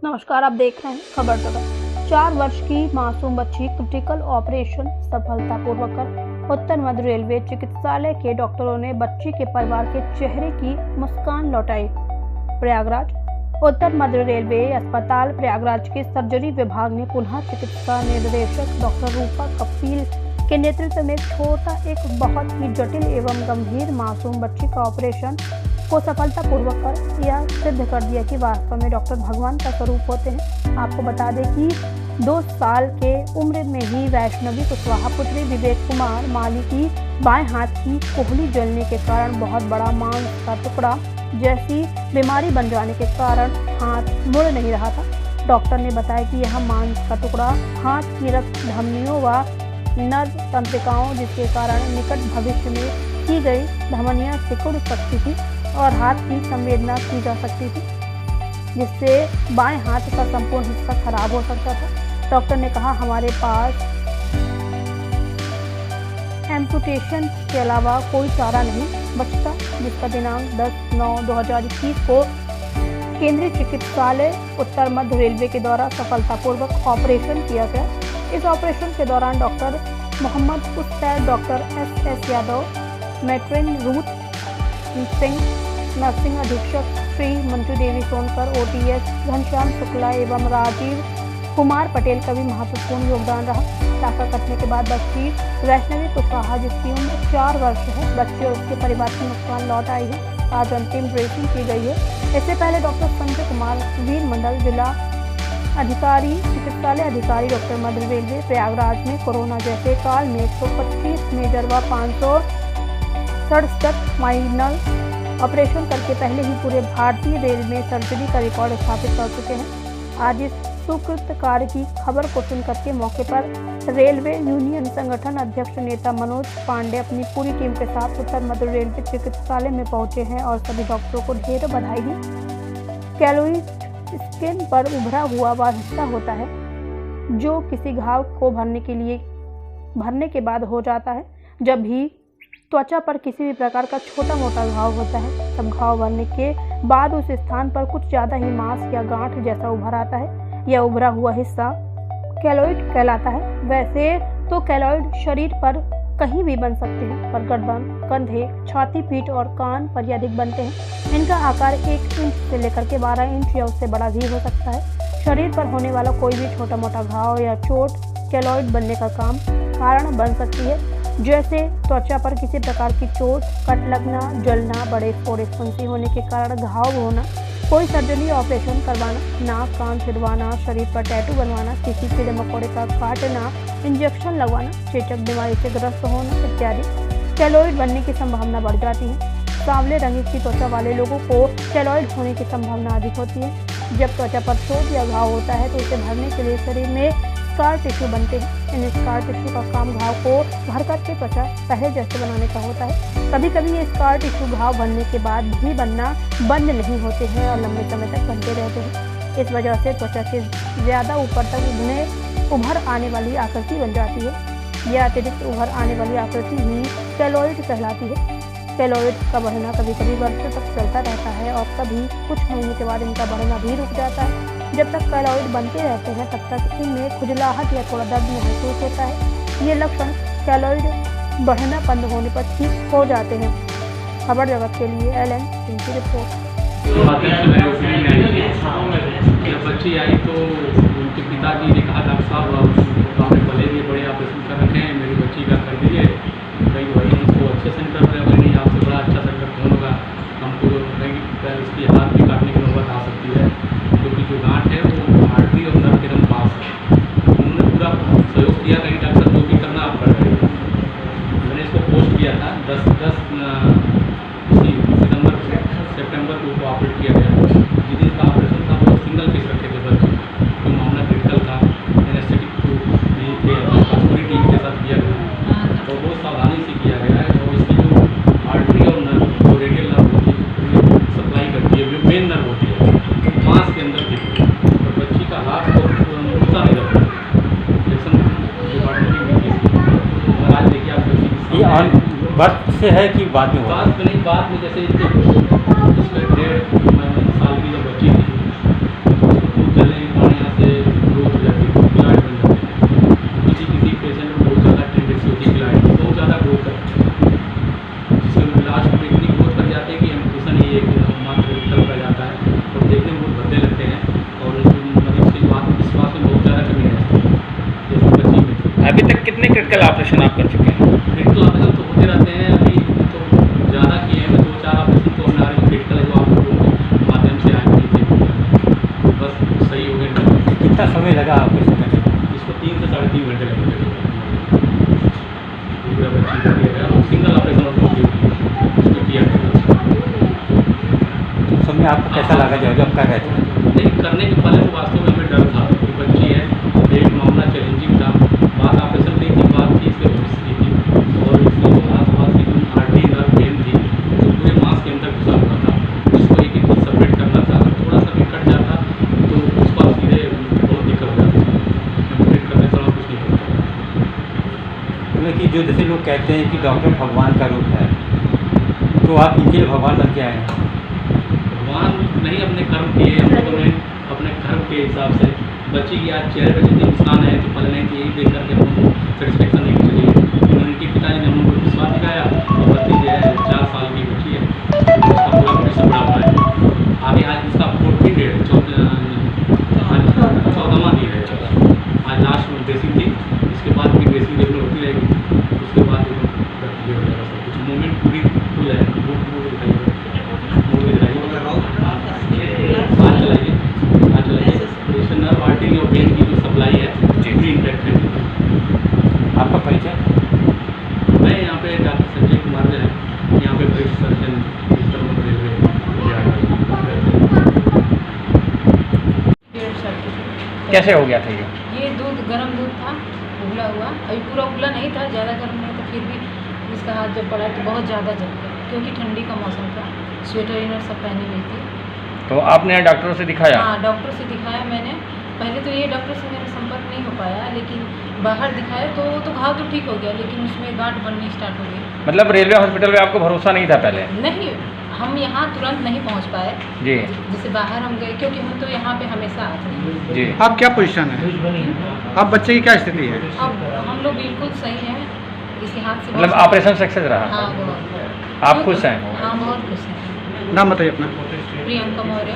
नमस्कार, आप देख रहे हैं खबर जगत। 4 वर्ष की मासूम बच्ची क्रिटिकल ऑपरेशन सफलतापूर्वक कर उत्तर मध्य रेलवे चिकित्सालय के डॉक्टरों ने बच्ची के परिवार के चेहरे की मुस्कान लौटाई। प्रयागराज उत्तर मध्य रेलवे अस्पताल प्रयागराज के सर्जरी विभाग ने पुनः चिकित्सा निर्देशक डॉक्टर रूपा कपिल के नेतृत्व में एक बहुत ही जटिल एवं गंभीर मासूम बच्ची का ऑपरेशन को सफलतापूर्वक कर यह सिद्ध कर दिया कि वास्तव में डॉक्टर भगवान का स्वरूप होते हैं। आपको बता दें कि 2 साल के उम्र में ही वैष्णवी कुशवाहा पुत्री विवेक कुमार माली की बाएं हाथ की कोहनी जलने के कारण बहुत बड़ा मांस का टुकड़ा जैसी बीमारी बन जाने के कारण हाथ मुड़ नहीं रहा था। डॉक्टर ने बताया कि यह मांस का टुकड़ा हाथ की रक्त धमनियों व नर्व तंत्रिकाओं जिसके कारण निकट भविष्य में की गई धमनियां सिकुड़ सकती थी और हाथ की संवेदना की जा सकती थी, जिससे बाएं हाथ का संपूर्ण हिस्सा खराब हो सकता था। डॉक्टर ने कहा, हमारे पास एम्पुटेशन के अलावा कोई चारा नहीं बचता, जिसका दिनांक 10/9/2021 को केंद्रीय चिकित्सालय उत्तर मध्य रेलवे के द्वारा सफलतापूर्वक ऑपरेशन किया गया। इस ऑपरेशन के दौरान डॉक्टर मोहम्मद उस्तैद, doctor SS Yadav, matron Ruth Singh, nursing अधीक्षक श्री मंजू देवी सोनकर, OTS घनश्याम शुक्ला एवं राजीव कुमार पटेल का भी महत्वपूर्ण योगदान रहा। टाका कटने के बाद बच्ची वैष्णवी कुशवाहा, जिसकी उम्र 4 वर्ष है, बच्ची और उसके परिवार की मुस्कान लौट आई है। आज अंतिम ड्रेसिंग की गई है। इससे पहले डॉक्टर संजय कुमार वीर मंडल, जिला अधिकारी चिकित्सालय अधिकारी डॉक्टर मध्य रेलवे प्रयागराज में कोरोना जैसे काल में 125 मेजर व 567 माइनर ऑपरेशन करके पहले ही पूरे भारतीय रेल में सर्जरी का रिकॉर्ड स्थापित कर चुके हैं। आज इस सुकृत कार्य की खबर को सुनकर के मौके पर रेलवे यूनियन संगठन अध्यक्ष नेता मनोज पांडे अपनी पूरी टीम के साथ उत्तर मध्य रेलवे चिकित्सालय में पहुंचे हैं और सभी डॉक्टरों को ढेर बधाई दी। केलोइड स्किन पर उभरा हुआ वह हिस्सा होता है जो किसी घाव को भरने के बाद हो जाता है। जब भी त्वचा पर किसी भी प्रकार का छोटा मोटा घाव होता है, तब घाव भरने के बाद उस स्थान पर कुछ ज्यादा ही मांस या गांठ जैसा उभर आता है। यह उभरा हुआ हिस्सा केलोइड कहलाता है। वैसे तो केलोइड शरीर पर कहीं भी बन सकते हैं, पर गर्दन, कंधे, छाती, पीठ और कान पर अधिक बनते हैं। इनका आकार 1 इंच से लेकर के 12 इंच या उससे बड़ा भी हो सकता है। शरीर पर होने वाला कोई भी छोटा मोटा घाव या चोट केलोइड बनने का कारण बन सकती है, जैसे त्वचा पर किसी प्रकार की चोट, कट लगना, जलना, बड़े फोड़े फुंसी होने के कारण घाव होना, कोई सर्जरी ऑपरेशन करवाना, नाक कान छिदवाना, शरीर पर टैटू बनवाना, किसी कीड़े मकोड़े का काटना, इंजेक्शन लगवाना, चेचक बीमारी से ग्रस्त होना इत्यादि केलोइड बनने की संभावना बढ़ जाती है। सांवले रंग की त्वचा वाले लोगों को केलोइड होने की संभावना अधिक होती है। जब त्वचा पर चोट या घाव होता है तो इसे भरने के लिए शरीर में स्कार टिश्यू बनते हैं। इन स्कार टिश्यू का काम घाव को भर करके त्वचा पहले जैसे बनाने का होता है। कभी कभी ये स्कार टिश्यू घाव बनने के बाद भी बनना बंद नहीं होते हैं और लंबे समय तक बनते रहते हैं। इस वजह से त्वचा के ज्यादा ऊपर तक उभर आने वाली आकृति बन जाती है। यह अतिरिक्त उभर आने वाली आकृति ही केलोइड कहलाती है। केलोइड का बढ़ना कभी कभी वर्षों तक चलता रहता है और कभी कुछ महीने के बाद इनका बढ़ना भी रुक जाता है। जब तक केलोइड बनते रहते हैं तब तक इनमें खुजलाहट या थोड़ा दर्द महसूस होता है। ये लक्षण केलोइड बढ़ना बंद होने पर ठीक हो जाते हैं। खबर जगत के लिए LN सिंह की रिपोर्ट। बच्ची आई तो उनके पिताजी ने कहा, डॉक्टर साहब आपने भले भी बड़े ऑपरेशन कर रखे हैं, मेरी बच्ची का कर दीजिए। कहीं भाई हमको अच्छे सेंटर पर नहीं, आपसे बड़ा अच्छा सेंटर कौन होगा, हमको इसकी हाथ भी काटने की नौबत आ सकती है, क्योंकि जो गांठ है वो आर्टरी और नर्व के एकदम पास है। उन्होंने पूरा सहयोग किया, कहीं डॉक्टर जो भी करना आप कर रहे हैं। मैंने इसको पोस्ट किया था 10 सितंबर को ऑपरेट किया गया। जिस दिन का ऑपरेशन था वो सिंगल पीस रखे थे बच्चे, जो मामला क्रिटिकल था, एनेस्थेटिक नहीं थे, पूरी टीम के साथ किया गया और बहुत सावधानी से किया गया है। और इसकी जो आर्टरी और नर्व, जो रेडियल नर्व होती है, सप्लाई करती है, जो मेन नर्व होती है, मांस के अंदर दिखती है। और बच्ची का हाथ को उठता नहीं रहता। और आज देखिए आप बच्ची ये बर्थ से है कि बाद में? बाद में जैसे इसमें 1.5 साल की जो बच्ची थी, अभी तक कितने क्रिटिकल ऑपरेशन आप कर चुके हैं? क्रिटिकल ऑपरेशन तो होते रहते हैं, अभी तो ज़्यादा किए हैं, 2-4 ऑपरेशन तो हमने आज क्रिटिकल है जो आप लोगों के माध्यम से आए थे, बस सही हो गए। कितना समय लगा ऑपरेशन करने में? इसको 3 से 3.5 घंटे लगे पूरा बच्ची का दिया गया और सिंगल ऑपरेशन उसको किया गया। उस समय आपको कैसा लगा जब कर रहे थे? नहीं, करने के पहले तो वास्तव में हमें डर था कि बच्ची है, एक मामला चैलेंजिंग था, बात ऑपरेशन नहीं थी, बात थी इसके भविष्य की थी और इसकी जो आस-पास की जो आर्टरी नर्व पेन थी वो पूरे मांस के अंदर घुसा हुआ था, जिसको एक एक सेपरेट करना था। अगर थोड़ा सा भी कट जाता तो उस पर सीधे बहुत दिक्कत हो जाती, ऑपरेट करने समय कुछ नहीं होता। मतलब कि जो जैसे लोग कहते हैं कि डॉक्टर भगवान का रूप है, तो आप इनके लिए भगवान बन के आए हैं? भगवान नहीं, अपने कर्म किए हम लोगों ने, अपने कर्म के हिसाब से बच्ची की आज चेहरे पर जितनी मुस्कान है तो पहले नहीं थी, यही देख करके हमको सेटिस्फेक्शन नहीं चाहिए। उनके पिताजी ने हमको विश्वास दिखाया और बच्ची जो है 4 साल की बच्ची है, उसका पूरा ऑपरेशन बड़ा हुआ है। आगे आज इसका 14 डेट 14वां दिन है, आज लास्ट में ड्रेसिंग थी, इसके बाद भी ड्रेसिंग रेगुलर होती रहेगी, उसके बाद ये हो जाएगा सब कुछ। मूवमेंट पूरी फुल है, मूव दिखाइए, हाथ चलाइए, हाथ चलाइए। जैसे नर्व आर्टरी और ब्रेन की जो सप्लाई है पूरी इंटैक्ट है। आपका परिचय? मैं यहाँ पे डॉक्टर संजय कुमार जो है, यहाँ पे ब्रेस्ट सर्जन रेलवे। कैसे हो गया था ये? ये दूध गर्म दूध था, उबला हुआ, अभी पूरा उबला नहीं था, ज़्यादा गर्म नहीं था, फिर भी इसका हाथ जब पड़ा तो बहुत ज़्यादा जल गया, क्योंकि ठंडी का मौसम था, स्वेटर इनर सब पहनी हुई थी। तो आपने डॉक्टरों से दिखाया? हाँ, डॉक्टर से दिखाया मैंने। पहले तो ये डॉक्टर से मेरा संपर्क नहीं हो पाया, लेकिन बाहर दिखाया तो घाव तो ठीक हो गया, लेकिन उसमें गांठ बननी स्टार्ट हो गई। मतलब रेलवे हॉस्पिटल में आपको भरोसा नहीं था पहले? नहीं, हम यहाँ तुरंत नहीं पहुँच पाए, जी जैसे बाहर हम गए, क्योंकि हम तो यहाँ पे हमेशा आते हैं। जी। आप क्या पोजीशन है? आप बच्चे की क्या स्थिति है? अब हम लोग बिल्कुल सही हैं, इसके हाथ से मतलब ऑपरेशन सक्सेस रहा? हाँ, बहुत। आप खुश हैं? हाँ, बहुत खुश हैं। नाम बताइए अपना। प्रियंका मौर्य।